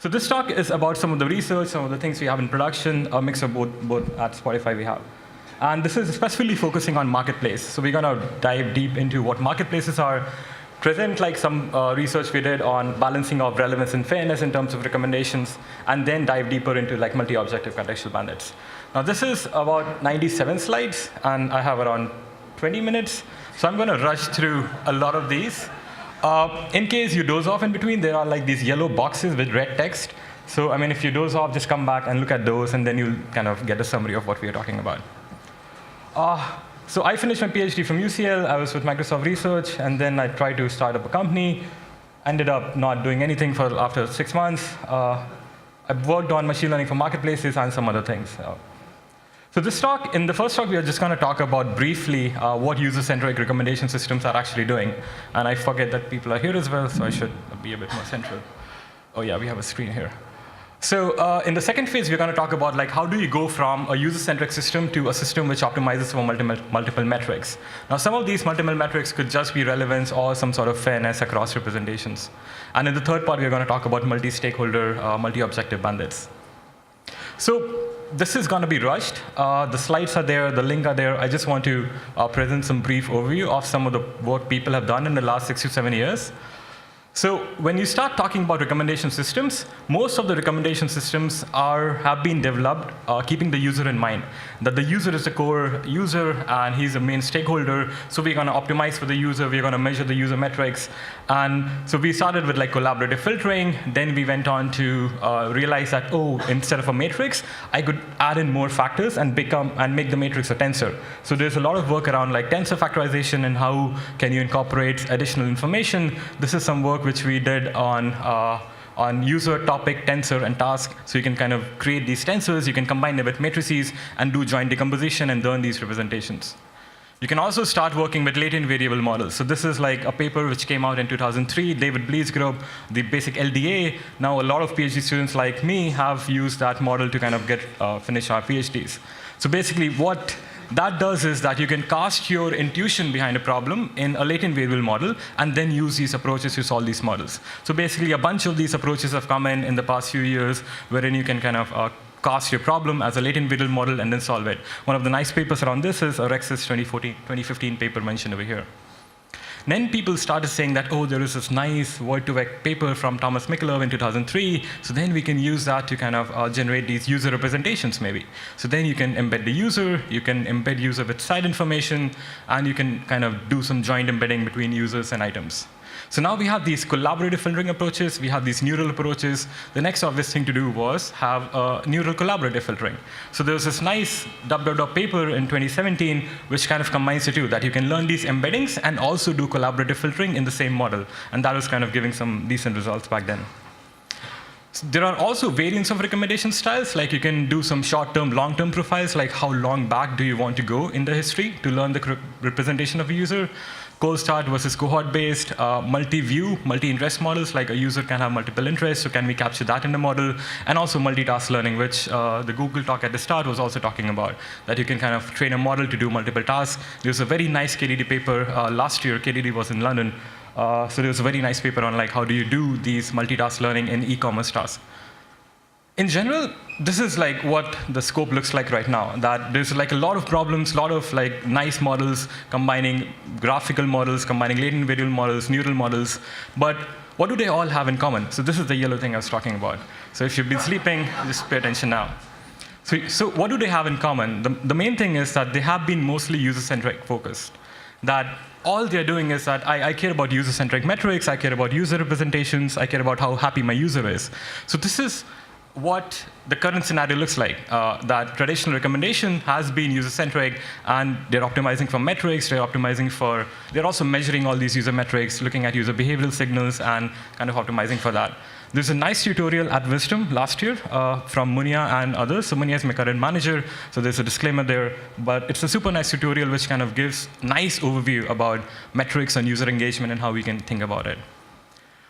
So this talk is about some of the research, some of the things we have in production, a mix of both at Spotify we have. And this is especially focusing on marketplace. So we're going to dive deep into what marketplaces are, present like some research we did on balancing of relevance and fairness in terms of recommendations, and then dive deeper into like multi-objective contextual bandits. Now this is about 97 slides, and I have around 20 minutes. So I'm going to rush through a lot of these. In case you doze off in between, there are like these yellow boxes with red text. So I mean, if you doze off, just come back and look at those, and then you'll kind of get a summary of what we are talking about. So I finished my PhD from UCL. I was with Microsoft Research, and then I tried to start up a company. Ended up not doing anything for after 6 months. I worked on machine learning for marketplaces and some other things. So this talk, in the first talk, we are just going to talk about briefly what user-centric recommendation systems are actually doing. And I forget that people are here as well, so I should be a bit more central. Oh yeah, we have a screen here. So in the second phase, we're going to talk about like how do you go from a user-centric system to a system which optimizes for multiple metrics. Now, some of these multiple metrics could just be relevance or some sort of fairness across representations. And in the third part, we're going to talk about multi-stakeholder, multi-objective bandits. So this is going to be rushed. The slides are there, the link are there. I just want to present some brief overview of some of the work people have done in the last 6 to 7 years. So when you start talking about recommendation systems, most of the recommendation systems have been developed keeping the user in mind, that the user is the core user and he's the main stakeholder. So we're going to optimize for the user. We're going to measure the user metrics. And so we started with like collaborative filtering. Then we went on to realize that, oh, instead of a matrix, I could add in more factors and make the matrix a tensor. So there's a lot of work around like tensor factorization and how can you incorporate additional information. This is some work which we did on user, topic, tensor, and task. So you can kind of create these tensors, you can combine them with matrices, and do joint decomposition and learn these representations. You can also start working with latent variable models. So this is like a paper which came out in 2003, David Blee's group, the basic LDA. Now a lot of PhD students like me have used that model to kind of finish our PhDs. So basically what that does is that you can cast your intuition behind a problem in a latent variable model and then use these approaches to solve these models. So basically, a bunch of these approaches have come in the past few years wherein you can kind of cast your problem as a latent variable model and then solve it. One of the nice papers around this is a Rex's 2015 paper mentioned over here. Then people started saying that, oh, there is this nice word-to-vec paper from Thomas Michelov in 2003, so then we can use that to kind of generate these user representations, maybe. So then you can embed the user, you can embed user with side information, and you can kind of do some joint embedding between users and items. So now we have these collaborative filtering approaches, we have these neural approaches. The next obvious thing to do was have neural collaborative filtering. So there was this nice paper in 2017 which kind of combines the two, that you can learn these embeddings and also do collaborative filtering in the same model. And that was kind of giving some decent results back then. So there are also variants of recommendation styles, like you can do some short-term, long-term profiles, like how long back do you want to go in the history to learn the representation of a user. Cold start versus cohort-based, multi-view, multi-interest models, like a user can have multiple interests, so can we capture that in the model? And also multitask learning, which the Google talk at the start was also talking about, that you can kind of train a model to do multiple tasks. There's a very nice KDD paper last year. KDD was in London. So there was a very nice paper on like how do you do these multitask learning in e-commerce tasks. In general, this is like what the scope looks like right now, that there's like a lot of problems, a lot of like nice models, combining graphical models, combining latent variable models, neural models, but what do they all have in common? So this is the yellow thing I was talking about. So if you've been sleeping, just pay attention now. So what do they have in common? The main thing is that they have been mostly user-centric focused, that all they're doing is that I care about user-centric metrics, I care about user representations, I care about how happy my user is. So this is what the current scenario looks like, that traditional recommendation has been user-centric, and they're optimizing for metrics, they're also measuring all these user metrics, looking at user behavioral signals, and kind of optimizing for that. There's a nice tutorial at Wisdom last year from Munia and others. So Munia is my current manager, so there's a disclaimer there. But it's a super nice tutorial which kind of gives nice overview about metrics and user engagement and how we can think about it.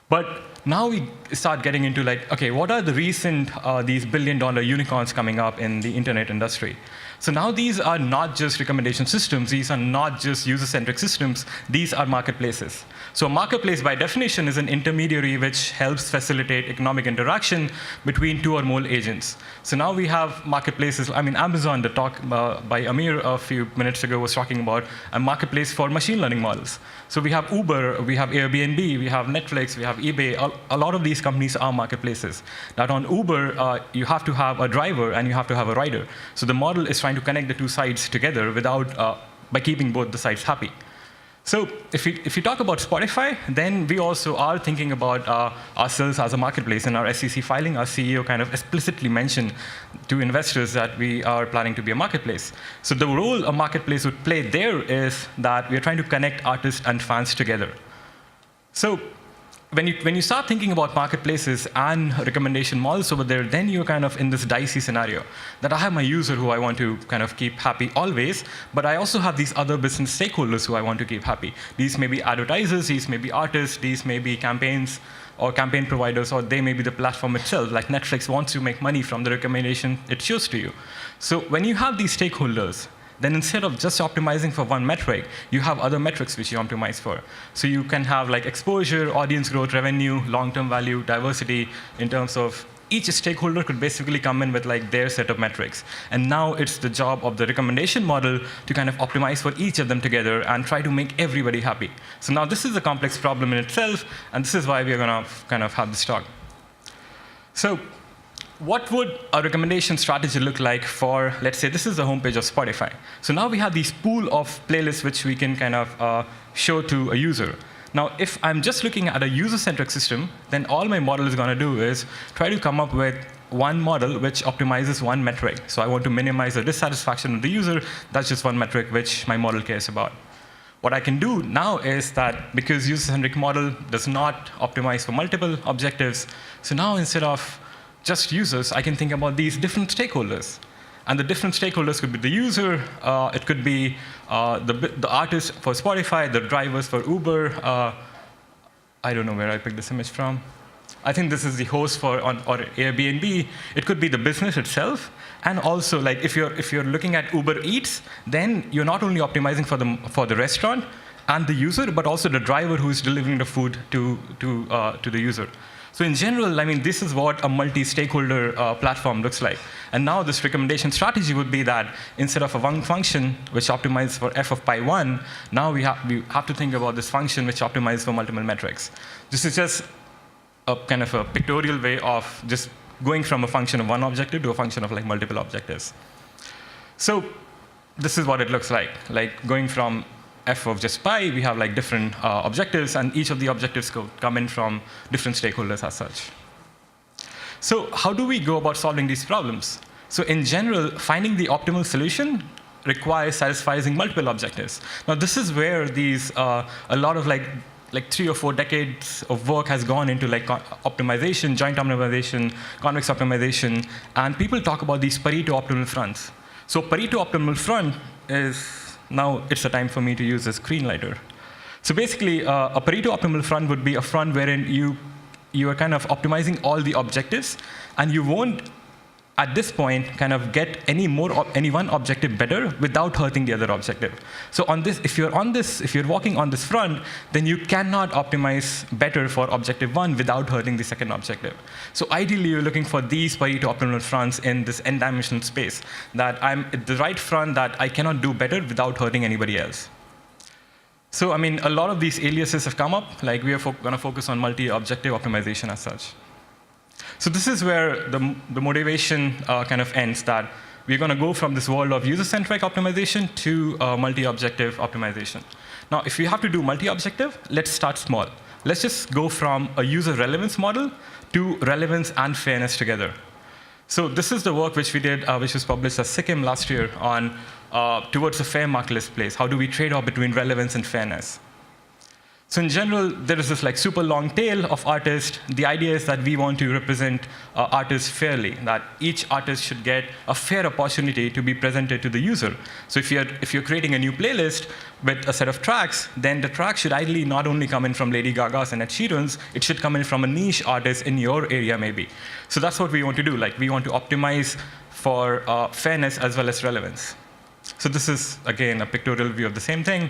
But now we start getting into like, okay, what are the recent, these billion-dollar unicorns coming up in the internet industry? So now these are not just recommendation systems. These are not just user-centric systems. These are marketplaces. So a marketplace, by definition, is an intermediary which helps facilitate economic interaction between two or more agents. So now we have marketplaces. I mean, Amazon, the talk by Amir a few minutes ago was talking about a marketplace for machine learning models. So we have Uber, we have Airbnb, we have Netflix, we have eBay. A lot of these companies are marketplaces. Now on Uber, you have to have a driver and you have to have a rider. So the model is trying to connect the two sides together by keeping both the sides happy. So if you talk about Spotify, then we also are thinking about ourselves as a marketplace. In our SEC filing, our CEO kind of explicitly mentioned to investors that we are planning to be a marketplace. So the role a marketplace would play there is that we are trying to connect artists and fans together. So when you start thinking about marketplaces and recommendation models over there, then you're kind of in this dicey scenario that I have my user who I want to kind of keep happy always, but I also have these other business stakeholders who I want to keep happy. These may be advertisers, these may be artists, these may be campaigns or campaign providers, or they may be the platform itself. Like Netflix wants to make money from the recommendation it shows to you. So when you have these stakeholders, then instead of just optimizing for one metric, you have other metrics which you optimize for. So you can have like exposure, audience growth, revenue, long-term value, diversity, in terms of each stakeholder could basically come in with like their set of metrics. And now it's the job of the recommendation model to kind of optimize for each of them together and try to make everybody happy. So now this is a complex problem in itself, and this is why we're going to kind of have this talk. So what would a recommendation strategy look like for, let's say, this is the homepage of Spotify. So now we have these pool of playlists which we can kind of show to a user. Now, if I'm just looking at a user-centric system, then all my model is going to do is try to come up with one model which optimizes one metric. So I want to minimize the dissatisfaction of the user. That's just one metric which my model cares about. What I can do now is that because user-centric model does not optimize for multiple objectives, so now instead of just users, I can think about these different stakeholders. And the different stakeholders could be the user, it could be the artist for Spotify, the drivers for Uber. I don't know where I picked this image from. I think this is the host for or Airbnb. It could be the business itself. And also, like if you're looking at Uber Eats, then you're not only optimizing for the restaurant and the user, but also the driver who is delivering the food to the user. So in general, I mean, this is what a multi-stakeholder platform looks like. And now this recommendation strategy would be that instead of a one function which optimizes for f of pi 1, now we have to think about this function which optimizes for multiple metrics. This is just a kind of a pictorial way of just going from a function of one objective to a function of like multiple objectives. So this is what it looks like going from f of just pi, we have like different objectives, and each of the objectives come in from different stakeholders as such. So how do we go about solving these problems? So in general, finding the optimal solution requires satisfying multiple objectives. Now this is where these a lot of like 3 or 4 decades of work has gone into like optimization, joint optimization, convex optimization, and people talk about these Pareto optimal fronts. So Pareto optimal front is, now it's the time for me to use the screen lighter. So basically, a Pareto optimal front would be a front wherein you are kind of optimizing all the objectives, and you won't, at this point, kind of get any one objective better without hurting the other objective. So on this, if you're walking on this front, then you cannot optimize better for objective 1 without hurting the second objective. So ideally, you're looking for these Pareto optimal fronts in this n-dimensional space, that I'm at the right front that I cannot do better without hurting anybody else. So I mean, a lot of these aliases have come up. Like we are going to focus on multi-objective optimization as such. So this is where the motivation kind of ends, that we're going to go from this world of user-centric optimization to multi-objective optimization. Now, if we have to do multi-objective, let's start small. Let's just go from a user relevance model to relevance and fairness together. So this is the work which we did, which was published as SICM last year on towards a fair marketplace. How do we trade off between relevance and fairness? So in general, there is this like super long tail of artists. The idea is that we want to represent artists fairly, that each artist should get a fair opportunity to be presented to the user. So if you're creating a new playlist with a set of tracks, then the track should ideally not only come in from Lady Gaga's and Ed Sheeran's, it should come in from a niche artist in your area maybe. So that's what we want to do. Like we want to optimize for fairness as well as relevance. So this is, again, a pictorial view of the same thing.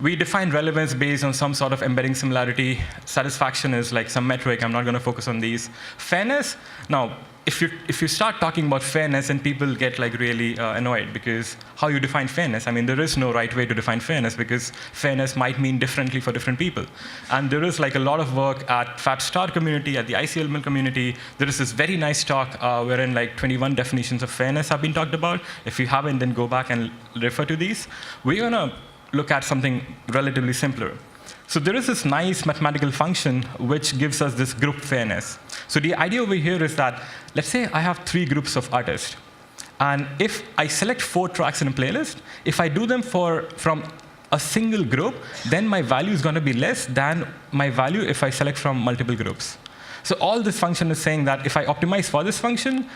We define relevance based on some sort of embedding similarity. Satisfaction is like some metric. I'm not going to focus on these. Fairness, now, if you start talking about fairness, and people get like really annoyed, because how you define fairness? I mean, there is no right way to define fairness, because fairness might mean differently for different people. And there is like a lot of work at FabStar community, at the ICLML community. There is this very nice talk wherein like 21 definitions of fairness have been talked about. If you haven't, then go back and refer to these. We're going to look at something relatively simpler. So there is this nice mathematical function which gives us this group fairness. So the idea over here is that, let's say I have 3 groups of artists. And if I select 4 tracks in a playlist, if I do them from a single group, then my value is going to be less than my value if I select from multiple groups. So all this function is saying that if I optimize for this function,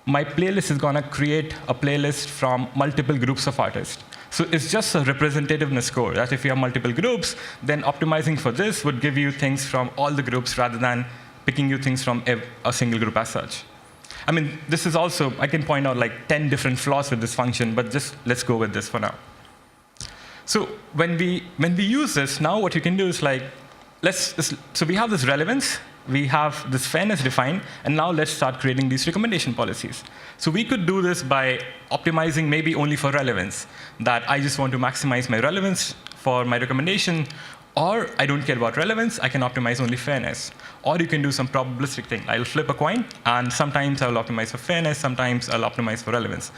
my playlist is going to create a playlist from multiple groups of artists. So it's just a representativeness score, that if you have multiple groups, then optimizing for this would give you things from all the groups rather than picking you things from a single group as such. I mean, this is also, I can point out like 10 different flaws with this function, but just let's go with this for now. So when we use this, now what you can do is like, so we have this relevance, we have this fairness defined, and now let's start creating these recommendation policies. So we could do this by optimizing maybe only for relevance, that I just want to maximize my relevance for my recommendation, or I don't care about relevance, I can optimize only fairness. Or you can do some probabilistic thing. I'll flip a coin, and sometimes I'll optimize for fairness, sometimes I'll optimize for relevance.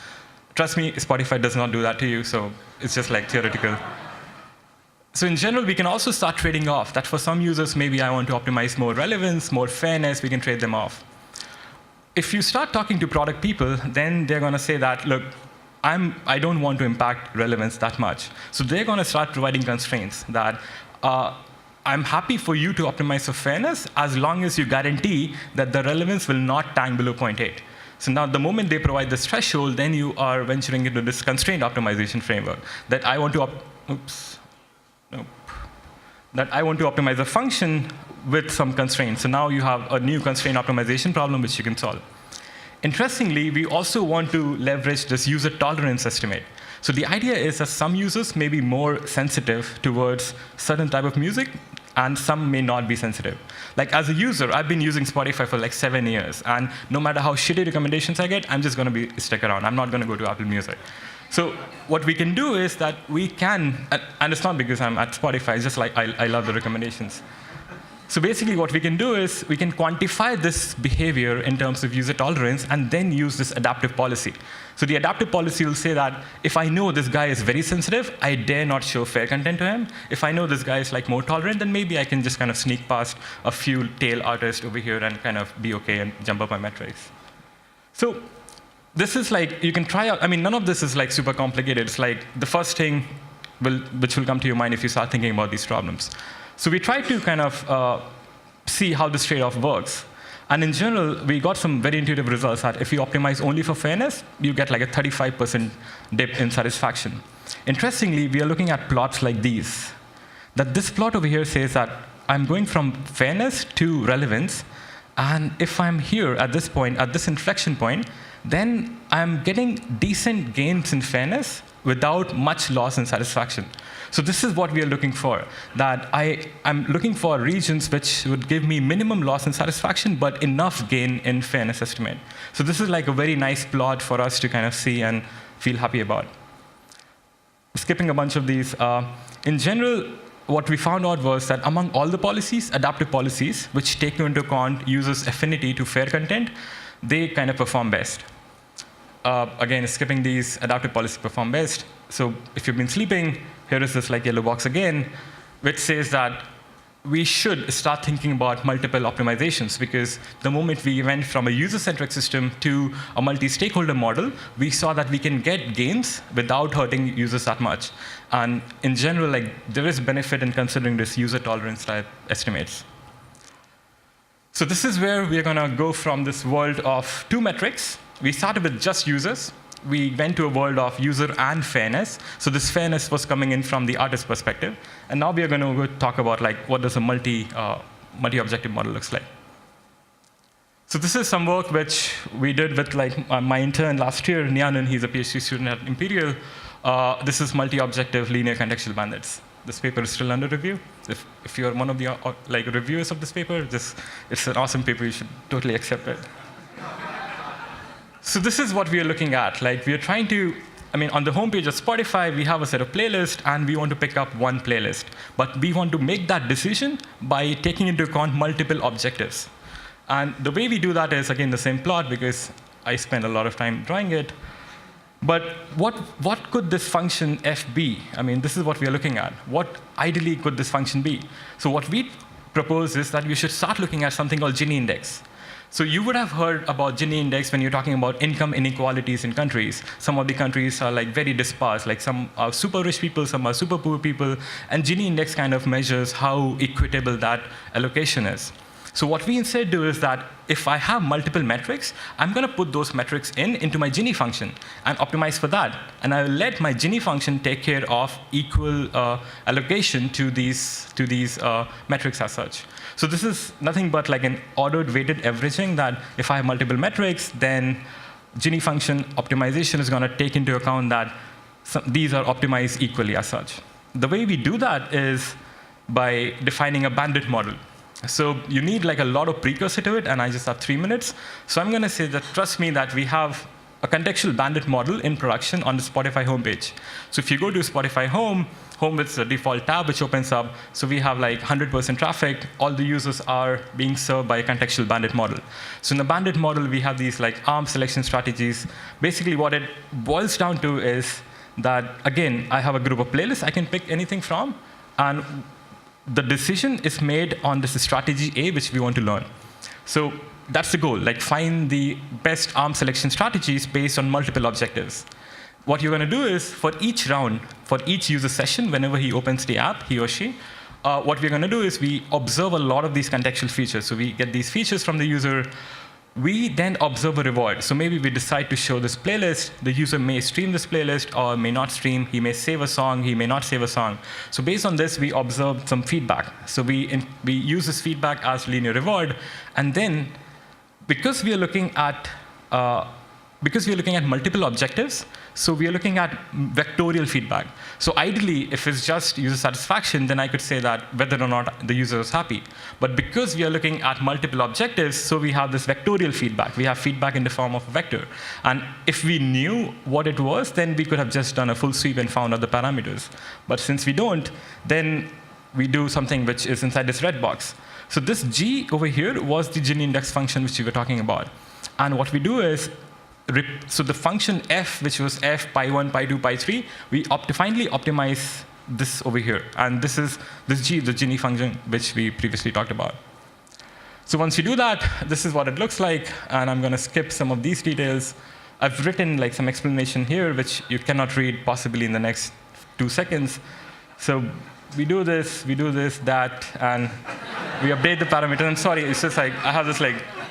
Trust me, Spotify does not do that to you, so it's just like theoretical. So in general, we can also start trading off, that for some users, maybe I want to optimize more relevance, more fairness, we can trade them off. If you start talking to product people, then they're going to say that, look, I don't want to impact relevance that much. So they're going to start providing constraints that I'm happy for you to optimize for fairness as long as you guarantee that the relevance will not tank below 0.8. So now the moment they provide this threshold, then you are venturing into this constrained optimization framework that I want to that I want to optimize a function with some constraints. So now you have a new constraint optimization problem which you can solve. Interestingly, we also want to leverage this user tolerance estimate. So the idea is that some users may be more sensitive towards certain type of music, and some may not be sensitive. Like as a user, I've been using Spotify for like 7 years, and no matter how shitty recommendations I get, I'm just going to stick around. I'm not going to go to Apple Music. So what we can do is that we can, and it's not because I'm at Spotify, it's just like I love the recommendations. So basically what we can do is we can quantify this behavior in terms of user tolerance and then use this adaptive policy. So the adaptive policy will say that if I know this guy is very sensitive, I dare not show fair content to him. If I know this guy is like more tolerant, then maybe I can just kind of sneak past a few tail artists over here and kind of be okay and jump up my metrics. So this is like, you can try out, I mean, none of this is like super complicated. It's like the first thing which will come to your mind if you start thinking about these problems. So we try to kind of see how this trade-off works. And in general, we got some very intuitive results that if you optimize only for fairness, you get like a 35% dip in satisfaction. Interestingly, we are looking at plots like these. That this plot over here says that I'm going from fairness to relevance, and if I'm here at this point, at this inflection point, then I'm getting decent gains in fairness without much loss in satisfaction. So this is what we are looking for, that I'm looking for regions which would give me minimum loss in satisfaction, but enough gain in fairness estimate. So this is like a very nice plot for us to kind of see and feel happy about. Skipping a bunch of these, in general, what we found out was that among all the policies, adaptive policies, which take into account users' affinity to fair content, they kind of perform best. Again, skipping these, adaptive policies perform best. So if you've been sleeping, here is this like yellow box again, which says that we should start thinking about multiple optimizations, because the moment we went from a user-centric system to a multi-stakeholder model, we saw that we can get gains without hurting users that much. And in general, there is benefit in considering this user tolerance type estimates. So this is where we're going to go from this world of two metrics. We started with just users. We went to a world of user and fairness. So this fairness was coming in from the artist perspective. And now we are going to go talk about what does a multi-objective model looks like. So this is some work which we did with my intern last year, Nyanan. He's a PhD student at Imperial. This is multi-objective linear contextual bandits. This paper is still under review. If you're one of the reviewers of this paper, it's an awesome paper. You should totally accept it. So this is what we are looking at. We are trying to, on the homepage of Spotify, we have a set of playlists, and we want to pick up one playlist. But we want to make that decision by taking into account multiple objectives. And the way we do that is, again, the same plot, because I spent a lot of time drawing it. But what could this function f be? This is what we are looking at. What ideally could this function be? So what we propose is that we should start looking at something called Gini index. So you would have heard about Gini index when you're talking about income inequalities in countries. Some of the countries are very dispersed. Some are super rich people, some are super poor people. And Gini index kind of measures how equitable that allocation is. So what we instead do is that if I have multiple metrics, I'm going to put those metrics into my Gini function and optimize for that. And I'll let my Gini function take care of equal allocation to these metrics as such. So this is nothing but an ordered weighted averaging, that if I have multiple metrics, then Gini function optimization is going to take into account that these are optimized equally as such. The way we do that is by defining a bandit model. So you need a lot of precursor to it, and I just have 3 minutes. So I'm going to say that, trust me, that we have a contextual bandit model in production on the Spotify homepage. So if you go to Spotify home with the default tab which opens up, so we have 100% traffic. All the users are being served by a contextual bandit model. So in the bandit model, we have these ARM selection strategies. Basically, what it boils down to is that, again, I have a group of playlists I can pick anything from, and the decision is made on this strategy A, which we want to learn. So that's the goal, find the best ARM selection strategies based on multiple objectives. What you're going to do is, for each round, for each user session, whenever he opens the app, he or she, what we're going to do is we observe a lot of these contextual features. So we get these features from the user. We then observe a reward. So maybe we decide to show this playlist. The user may stream this playlist or may not stream. He may save a song. He may not save a song. So based on this, we observe some feedback. So we use this feedback as linear reward. And then, because we are looking at multiple objectives, so we are looking at vectorial feedback. So ideally, if it's just user satisfaction, then I could say that whether or not the user is happy. But because we are looking at multiple objectives, so we have this vectorial feedback. We have feedback in the form of a vector. And if we knew what it was, then we could have just done a full sweep and found other parameters. But since we don't, then we do something which is inside this red box. So this G over here was the Gini index function which we were talking about. And what we do is, so the function f, which was f, pi1, pi2, pi3, we finally optimize this over here. And this is this G, the Gini function, which we previously talked about. So once you do that, this is what it looks like. And I'm going to skip some of these details. I've written some explanation here, which you cannot read possibly in the next 2 seconds. So we do this, that, and we update the parameter. I'm sorry, it's just I have this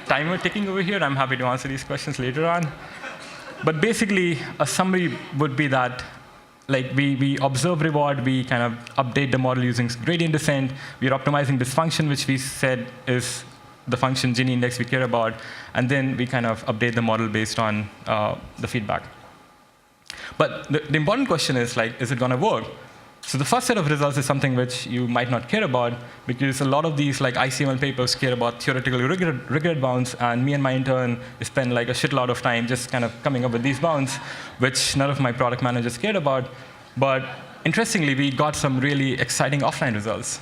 timer ticking over here. I'm happy to answer these questions later on. But basically, a summary would be that we observe reward, we kind of update the model using gradient descent. We're optimizing this function, which we said is the function Gini index we care about. And then we kind of update the model based on the feedback. But the important question is, is it going to work? So the first set of results is something which you might not care about, because a lot of these ICML papers care about theoretical regret bounds, and me and my intern spend a shitload of time just kind of coming up with these bounds, which none of my product managers cared about. But interestingly, we got some really exciting offline results.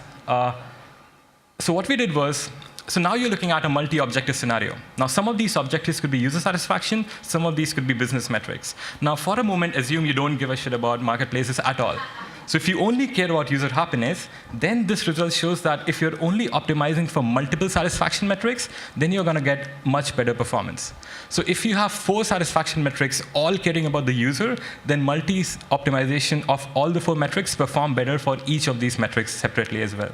So what we did was, so now you're looking at a multi-objective scenario. Now, some of these objectives could be user satisfaction. Some of these could be business metrics. Now, for a moment, assume you don't give a shit about marketplaces at all. So if you only care about user happiness, then this result shows that if you're only optimizing for multiple satisfaction metrics, then you're going to get much better performance. So if you have 4 satisfaction metrics all caring about the user, then multi-optimization of all the 4 metrics perform better for each of these metrics separately as well.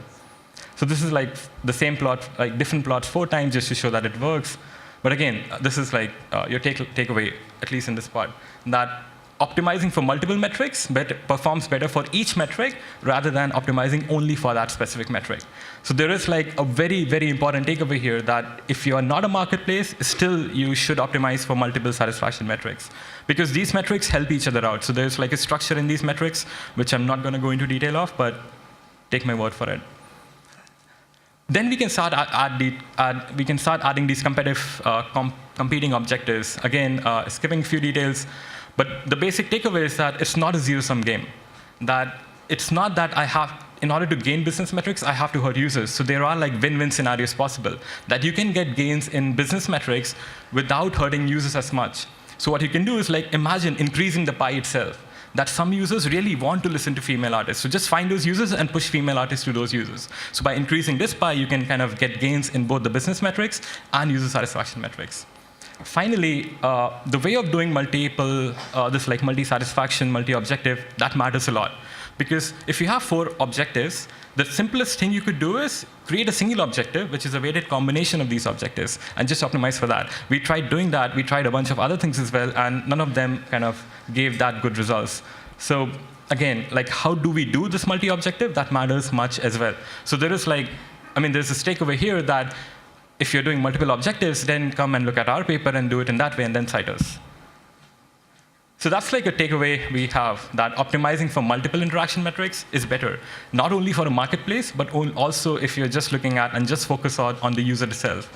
So this is like the same plot, like different plots 4 times just to show that it works. But again, this is like your takeaway, at least in this part, that optimizing for multiple metrics performs better for each metric rather than optimizing only for that specific metric. So there is like a very, very important takeaway here that if you are not a marketplace, still you should optimize for multiple satisfaction metrics. Because these metrics help each other out. So there's like a structure in these metrics, which I'm not going to go into detail of, but take my word for it. Then we can start adding these competitive competing objectives. Again, skipping a few details. But the basic takeaway is that it's not a zero-sum game. That it's not that in order to gain business metrics, I have to hurt users. So there are like win-win scenarios possible. That you can get gains in business metrics without hurting users as much. So what you can do is like imagine increasing the pie itself. That some users really want to listen to female artists. So just find those users and push female artists to those users. So by increasing this pie, you can kind of get gains in both the business metrics and user satisfaction metrics. Finally, the way of doing multi-satisfaction, multi-objective, that matters a lot. Because if you have 4 objectives, the simplest thing you could do is create a single objective, which is a weighted combination of these objectives, and just optimize for that. We tried doing that. We tried a bunch of other things as well, and none of them kind of gave that good results. So again, like how do we do this multi-objective? That matters much as well. So there is there's this takeaway here that if you're doing multiple objectives, then come and look at our paper and do it in that way, and then cite us. So that's like a takeaway we have, that optimizing for multiple interaction metrics is better, not only for a marketplace, but also if you're just looking at and just focus on the user itself.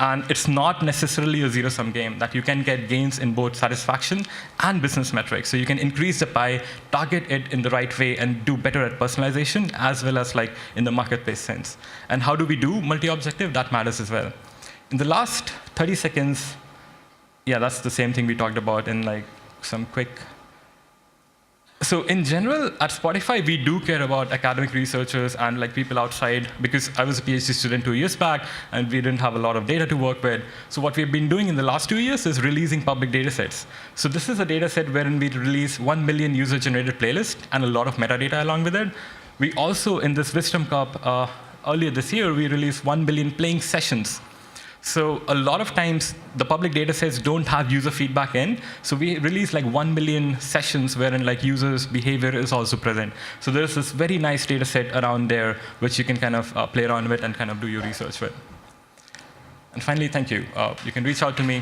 And it's not necessarily a zero-sum game, that you can get gains in both satisfaction and business metrics. So you can increase the pie, target it in the right way, and do better at personalization, as well as like in the marketplace sense. And how do we do multi-objective? That matters as well. In the last 30 seconds, yeah, that's the same thing we talked about in like some quick. So in general, at Spotify, we do care about academic researchers and like people outside, because I was a PhD student 2 years back, and we didn't have a lot of data to work with. So what we've been doing in the last 2 years is releasing public datasets. So this is a dataset wherein we release 1 million user-generated playlists and a lot of metadata along with it. We also, in this Wisdom Cup, earlier this year, we released 1 billion playing sessions. So a lot of times, the public datasets don't have user feedback in. So we release like 1 million sessions wherein like users' behavior is also present. So there's this very nice dataset around there, which you can kind of play around with and kind of do your research with. And finally, thank you. You can reach out to me.